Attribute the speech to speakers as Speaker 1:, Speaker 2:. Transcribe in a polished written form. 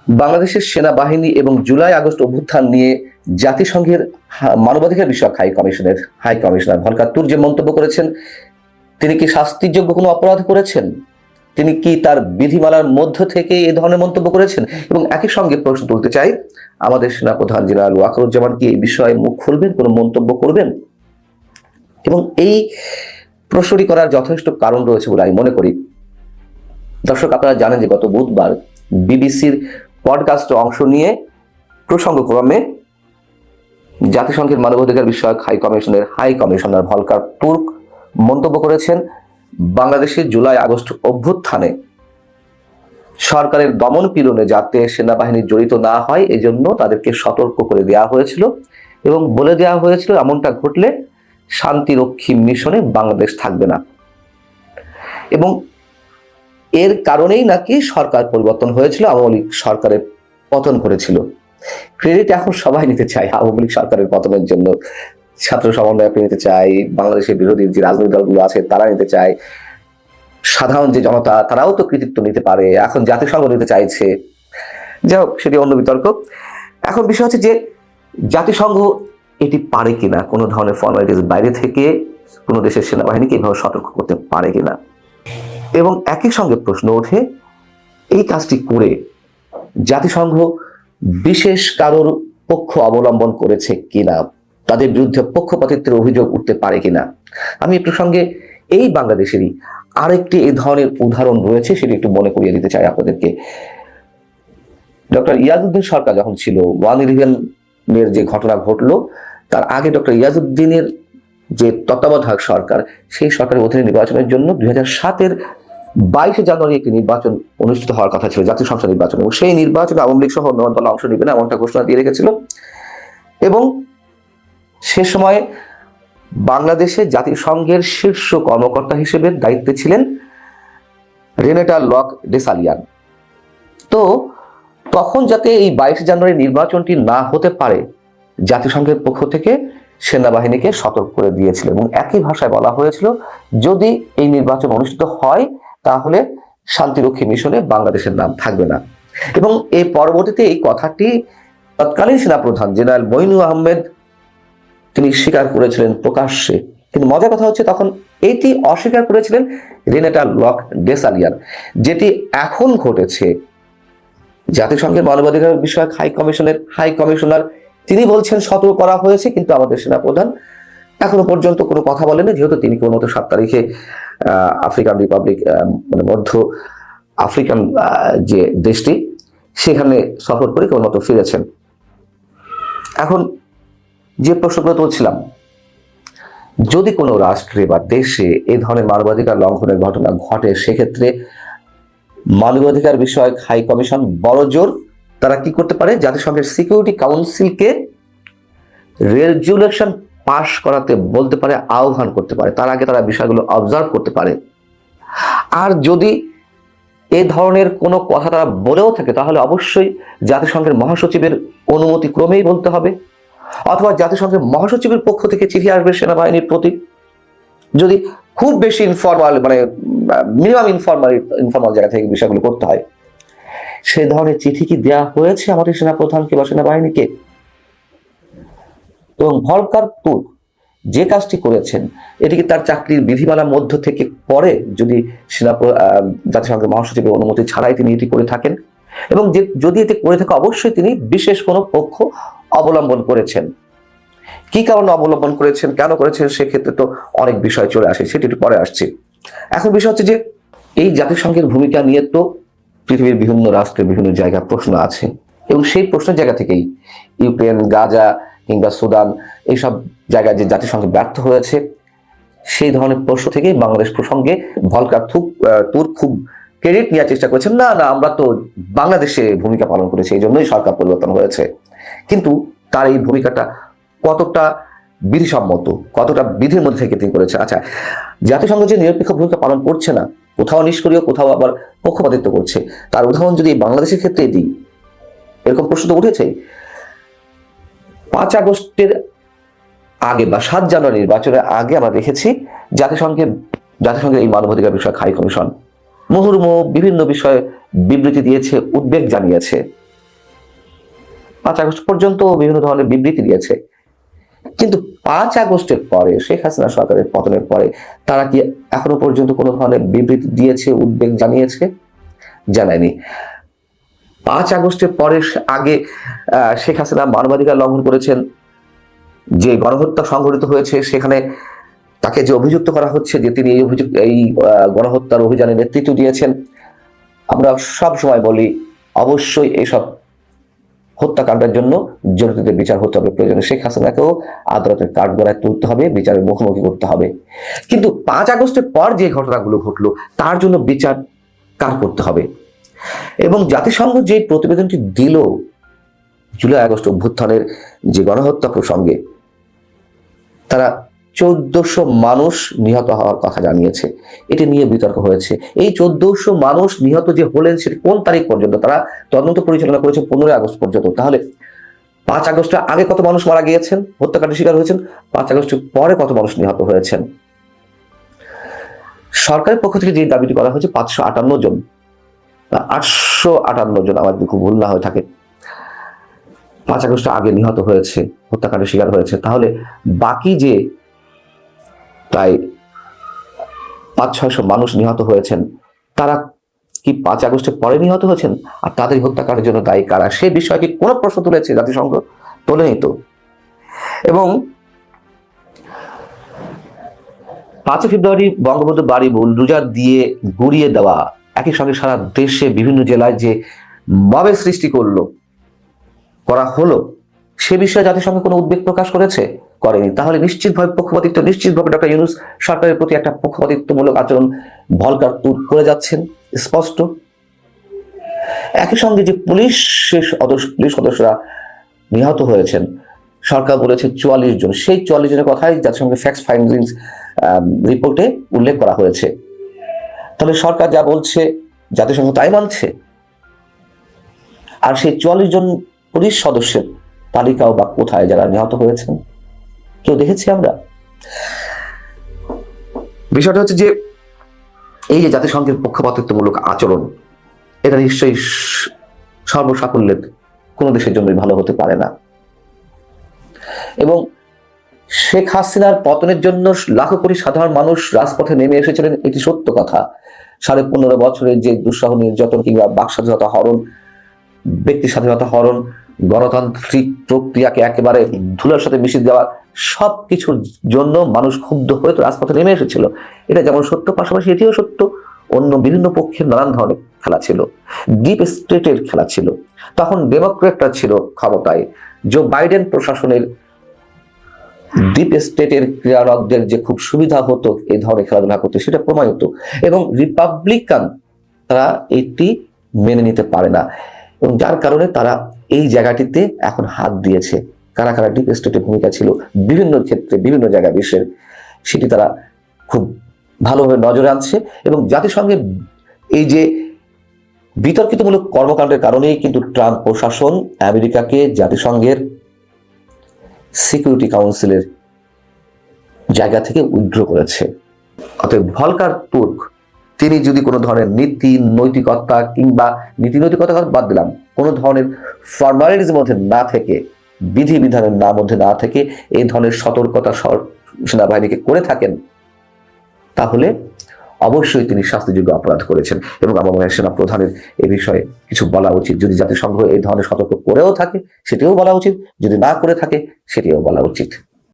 Speaker 1: বাংলাদেশের সেনাবাহিনী এবং জুলাই আগস্ট অভ্যুত্থান নিয়ে জাতিসংঘের মানবাধিকার বিষয়ক হাই কমিশনার ভলকার তুর যে মন্তব্য করেছেন, তিনি কি শাস্তিযোগ্য কোনো অপরাধ করেছেন? তিনি কি তার বিধিমালার মধ্য থেকে এই ধরনের মন্তব্য করেছেন? এবং একই সঙ্গে প্রশ্ন তুলতে চাই, আমাদের সেনাপ্রধান জেনারেল ওয়াকারুজ্জামান কি এই বিষয়ে মুখ খুলবেন, কোনো মন্তব্য করবেন? এবং এই প্রশ্নটি করার যথেষ্ট কারণ রয়েছে বলে আমি মনে করি। দর্শক, আপনারা জানেন যে গত বুধবার বিবিসির পডকাস্টে অংশ নিয়ে প্রসঙ্গক্রমে জাতিসংঘের মানবাধিকার বিষয়ক হাই কমিশনার ভলকার তুর্ক মন্তব্য করেছেন, বাংলাদেশের জুলাই আগস্ট অভ্যুত্থানে সরকারের দমন পীড়নে যাতে সেনাবাহিনী জড়িত না হয় এজন্য তাদেরকে সতর্ক করে দেওয়া হয়েছিল এবং বলে দেওয়া হয়েছিল এমনটা ঘটলে শান্তিরক্ষী মিশনে বাংলাদেশ থাকবে না। এবং এর কারণেই নাকি সরকার পরিবর্তন হয়েছিল, আওয়ামী লীগ সরকারের পতন করেছিল। ক্রেডিট এখন সবাই নিতে চায় আওয়ামী লীগ সরকারের পতনের জন্য। ছাত্র সমন্বয়ক নিতে চায়, বাংলাদেশের বিরোধী যে রাজনৈতিক দলগুলো আছে তারা নিতে চায়, সাধারণ যে জনতা তারাও তো কৃতিত্ব নিতে পারে, এখন জাতিসংঘ নিতে চাইছে। যাই হোক, সেটি অন্য বিতর্ক। এখন বিষয় হচ্ছে যে জাতিসংঘ এটি পারে কিনা, কোনো ধরনের ফর্মালিটিস বাইরে থেকে কোনো দেশের সেনাবাহিনীকে এভাবে সতর্ক করতে পারে কিনা। এবং একই সঙ্গে প্রশ্ন ওঠে, এই কাজটি করে জাতিসংঘ বিশেষ কারোর পক্ষ অবলম্বন করেছে কিনা, তাদের বিরুদ্ধে পক্ষপাতিত্বের অভিযোগ উঠতে পারে কিনা। আমি এই প্রসঙ্গে এই বাংলাদেশেরই আরেকটি এই ধরনের উদাহরণ রয়েছে, সেটি একটু মনে করিয়ে দিতে চাই আপনাদেরকে। ডক্টর ইয়াজউদ্দিন সরকার যখন ছিল, 111-এর যে ঘটনা ঘটলো, তার আগে ডক্টর ইয়াজউদ্দিনের যে তত্ত্বাবধায়ক সরকার, সেই সরকারের অধীনে নির্বাচনের জন্য 2007-এর 22 জানুয়ারি একটি নির্বাচন অনুষ্ঠিত হওয়ার কথা ছিল, জাতীয় সংসদ নির্বাচন, এবং সেই নির্বাচনে আওয়ামী লীগ সহ অন্য দল অংশ নেবে না এমনটা ঘোষণা দিয়ে রেখেছিল। এবং সে সময় বাংলাদেশে জাতিসংঘের শীর্ষ কর্মকর্তা হিসেবে দায়িত্বে ছিলেন রেনেটা লক ডেসালিয়ান। তো তখন যাতে এই 22 জানুয়ারি নির্বাচনটি না হতে পারে, জাতিসংঘের পক্ষ থেকে সেনাবাহিনীকে সতর্ক করে দিয়েছিল এবং একই ভাষায় বলা হয়েছিল, যদি এই নির্বাচন অনুষ্ঠিত হয় তাহলে শান্তিরক্ষী মিশনে বাংলাদেশের নাম থাকবে না। এবং এই পরবর্তীতে এই কথাটি তৎকালীন সেনাপ্রধান জেনারেল মঈনুল আহমেদ তিনি স্বীকার করেছিলেন প্রকাশ্যে। কিন্তু মজার কথা হচ্ছে, তখন এটি অস্বীকার করেছিলেন রেনেটা লক ডেসালিয়ান। যেটি এখন ঘটেছে, জাতিসংঘের মানবাধিকার বিষয়ক হাই কমিশনার তিনি বলছেন সতর্ক করা হয়েছে, কিন্তু আমাদের সেনাপ্রধান এখনো পর্যন্ত কোনো কথা বলেনি, যেহেতু তিনি কোনো মতো 7 তারিখে আফ্রিকান রিপাবলিক, মানে মধ্য আফ্রিকান যে দেশটি, সেখানে সফর করে কোনো মতো ফিরেছেন। এখন যে প্রশ্নগুলো তুলছিলাম, যদি কোনো রাষ্ট্রে বা দেশে এই ধরনের মানবাধিকার লঙ্ঘনের ঘটনা ঘটে, সেক্ষেত্রে মানবাধিকার বিষয়ক হাই কমিশন বড়জোর তারা কি করতে পারে, জাতিসংঘের সিকিউরিটি কাউন্সিলকে রেজুলেশন পাশ করাতে বলতে পারে, আহ্বান করতে পারে। তার আগে তারা বিষয়গুলো অবজার্ভ করতে পারে। আর যদি এ ধরনের কোনো কথা তারা বলেও থাকে, তাহলে অবশ্যই জাতিসংঘের মহাসচিবের অনুমতি ক্রমেই বলতে হবে, অথবা জাতিসংঘের মহাসচিবের পক্ষ থেকে চিঠি আসবে সেনাবাহিনীর প্রতি। যদি খুব বেশি ইনফর্মাল, মানে মিনিমাম ইনফর্মাল জায়গা থেকে বিষয়গুলো করতে হয়, সেই ধরনের চিঠি কি দেওয়া হয়েছে আমাদের সেনাপ্রধানকে বা সেনাবাহিনীকে? এবং ভলকার তুর্ক যে কাজটি করেছেন, এটিকে তার চাকরির বিধিমালার মধ্য থেকে পরে, যদি জাতিসংঘের মহাসচিবের অনুমতি ছাড়াই তিনি এটি করে থাকেন, এবং যদি এটি করে থাকে, অবশ্যই তিনি বিশেষ কোনো পক্ষ অবলম্বন করেছেন। কি কারণে অবলম্বন করেছেন, কেন করেছেন, সেক্ষেত্রে তো অনেক বিষয় চলে আসে, সেটি একটু পরে আসছে। এখন বিষয় হচ্ছে যে এই জাতিসংঘের ভূমিকা নিয়ে তো পৃথিবীর বিভিন্ন রাষ্ট্রের বিভিন্ন জায়গায় প্রশ্ন আছে, এবং সেই প্রশ্নের জায়গা থেকেই ইউক্রেন, গাজা কিংবা সুদান, এইসব জায়গায় যে জাতিসংঘ ব্যর্থ হয়েছে, সেই ধরনের প্রশ্ন থেকেই বাংলাদেশ প্রসঙ্গে ভলকার তুর্ক খুব ক্রেডিট নেওয়ার চেষ্টা করেছেন। না, আমরা তো বাংলাদেশে ভূমিকা পালন করেছি, এই জন্যই সরকার পরিবর্তন হয়েছে। কিন্তু তার এই ভূমিকাটা কতটা বিধিসম্মত, কতটা বিধির মধ্যে থেকে তিনি করেছে? আচ্ছা, জাতিসংঘ যে নিরপেক্ষ ভূমিকা পালন করছে না, কোথাও নিষ্ক্রিয়, কোথাও আবার পক্ষপাতিত্ব করছে, তার উদাহরণ যদি বাংলাদেশের ক্ষেত্রে দিই, এরকম প্রশ্ন তো উঠেছে। 5 আগস্টের আগে বা 7 জানুয়ারি নির্বাচনের আগে আমরা দেখেছি জাতিসংঘের এই মানবাধিকার বিষয়ক হাই কমিশন মুহুর্মুহু বিভিন্ন বিষয়ে বিবৃতি দিয়েছে, উদ্বেগ জানিয়েছে। 5 আগস্ট পর্যন্ত বিভিন্ন ধরনের বিবৃতি দিয়েছে, কিন্তু 5 আগস্টের পরে, শেখ হাসিনা সরকারের পতনের পরে তারা কি এখনো পর্যন্ত কোনো ধরনের বিবৃতি দিয়েছে, উদ্বেগ জানিয়েছে? জানায়নি। 5 আগস্টের পরে আগে শেখ হাসিনা মানবাধিকার লঙ্ঘন করেছেন, যে গণহত্যা সংঘটিত হয়েছে সেখানে তাকে যে অভিযুক্ত করা হচ্ছে যে তিনি এই গণহত্যার অভিযানে নেতৃত্ব দিয়েছেন, আমরা সব সময় বলি অবশ্যই এইসব হত্যাকাণ্ডের জন্য জড়িতদের বিচার হতে হবে, প্রয়োজনে শেখ হাসিনাকেও আদালতের কাঠগড়ায় তুলতে হবে, বিচারের মুখোমুখি করতে হবে। কিন্তু 5 আগস্টের পর যে ঘটনাগুলো ঘটলো তার জন্য বিচার কার করতে হবে? এবং জাতিসংঘ যে প্রতিবেদনটি দিল জুলাই আগস্ট অভ্যুত্থানের যে গণহত্যা প্রসঙ্গে, তারা 1400 মানুষ নিহত হওয়ার কথা জানিয়েছে। এটি নিয়ে বিতর্ক হয়েছে। এই 1400 মানুষ নিহত যে হলেন সেটি কোন তারিখ পর্যন্ত? তারা তদন্ত পরিচালনা করেছে 15 আগস্ট পর্যন্ত। তাহলে 5 আগস্টের আগে কত মানুষ মারা গিয়েছেন, হত্যাকাণ্ডের শিকার হয়েছেন? 5 আগস্টের পরে কত মানুষ নিহত হয়েছেন? সরকারের পক্ষ থেকে যে দাবিটি করা হয়েছে 558 জন, 858 জন, আমার যদি খুব ভুল না হয়ে থাকে, 5 আগস্টের আগে নিহত হয়েছে, হত্যাকাণ্ডের শিকার হয়েছে। তাহলে বাকি যে প্রায় 500-600 মানুষ নিহত হয়েছেন, তারা কি 5 আগস্টের পরে নিহত হয়েছেন? আর তাদের হত্যাকাণ্ডের জন্য দায়ী কারা? সে বিষয়ে কি কোনো প্রশ্ন তুলেছে জাতিসংঘ? তোলেনি তো। এবং 5 ফেব্রুয়ারি বঙ্গবন্ধু বাড়ি বুলডোজার দিয়ে গুড়িয়ে দেওয়া, একই সঙ্গে সারা দেশে বিভিন্ন জেলায় যে মবের সৃষ্টি করা হলো, সে বিষয়ে জাতিসংঘ কোনো উদ্বেগ প্রকাশ করেনি। তাহলে নিশ্চিতভাবে পক্ষপাতিত্ব, নিশ্চিতভাবে ডক্টর ইউনূস সরকারের প্রতি একটা পক্ষপাতিত্বমূলক আচরণ ভলকার করে যাচ্ছেন স্পষ্ট। একই সঙ্গে যে পুলিশ সদস্যরা নিহত হয়েছেন, সরকার বলেছে 44 জন। সেই 44 জনের কথাই জাতিসংঘের ফ্যাক্ট ফাইন্ডিংস রিপোর্টে উল্লেখ করা হয়েছে। তাহলে সরকার যা বলছে জাতিসংঘ তাই মানছে। আর সেই 44 জন পুলিশ সদস্যের তালিকাও বা কোথায় যারা নিহত হয়েছেন? কেউ দেখেছি আমরা? বিষয়টা হচ্ছে যে এই যে জাতিসংঘের পক্ষপাতিত্বমূলক আচরণ, এটা নিশ্চয়ই সর্বসাকুল্যের কোনো দেশের জন্যই ভালো হতে পারে না। এবং শেখ হাসিনার পতনের জন্য লাখো কোটি সাধারণ মানুষ রাজপথে নেমে এসেছিলেন, এটি সত্য কথা। 15.5 বছরের যে দুঃসহ নির্যাতন কিংবা বাক স্বাধীনতা হরণ, ব্যক্তি স্বাধীনতা হরণ, গণতান্ত্রিক প্রক্রিয়াকে একেবারে ধুলার সাথে মিশিয়ে দেওয়া, সবকিছুর জন্য মানুষ ক্ষুব্ধ হয়ে তো রাজপথে নেমে এসেছিল। এটা যেমন সত্য, পাশাপাশি এটিও সত্য অন্য বিভিন্ন পক্ষের নানান ধরনের খেলা ছিল, ডিপ স্টেটের খেলা ছিল। তখন ডেমোক্রেটরা ছিল ক্ষমতায়। জো বাইডেন প্রশাসনের ডিপ স্টেটের ক্রীড়ারকদের যে খুব সুবিধা হতো এই ধরনের খেলাধুলা করতে, সেটা প্রমাণিত। এবং রিপাবলিকান তারা এটি মেনে নিতে পারে না, এবং যার কারণে তারা এই জায়গাটিতে এখন হাত দিয়েছে। কারা কারা ডিপ স্টেটের ভূমিকা ছিল বিভিন্ন ক্ষেত্রে, বিভিন্ন জায়গায় বিশ্বের, সেটি তারা খুব ভালোভাবে নজরে আনছে। এবং জাতিসংঘের এই যে বিতর্কিতমূলক কর্মকাণ্ডের কারণেই কিন্তু ট্রাম্প প্রশাসন আমেরিকাকে জাতিসংঘের সিকিউরিটি কাউন্সিলের জায়গা থেকে উইথড্র করেছে। অতএব ভলকার তুর্ক তিনি যদি কোনো ধরনের নৈতিকতা কিংবা নৈতিকতা বাদ দিলাম, কোনো ধরনের ফর্মালিটির মধ্যে না থেকে, বিধিবিধানের মধ্যে না থেকে এই ধরনের সতর্কতা সেনাবাহিনীকে করে থাকেন, তাহলে অবশ্যই তিনি শাস্তিযোগ্য অপরাধ করেছেন। এবং আমার মনে হয় সেনা প্রধানের এ বিষয়ে কিছু বলা উচিত। যদি জাতিসংঘ এই ধরনের সতর্ক করেও থাকে সেটিও বলা উচিত, যদি না করে থাকে সেটিও বলা উচিত।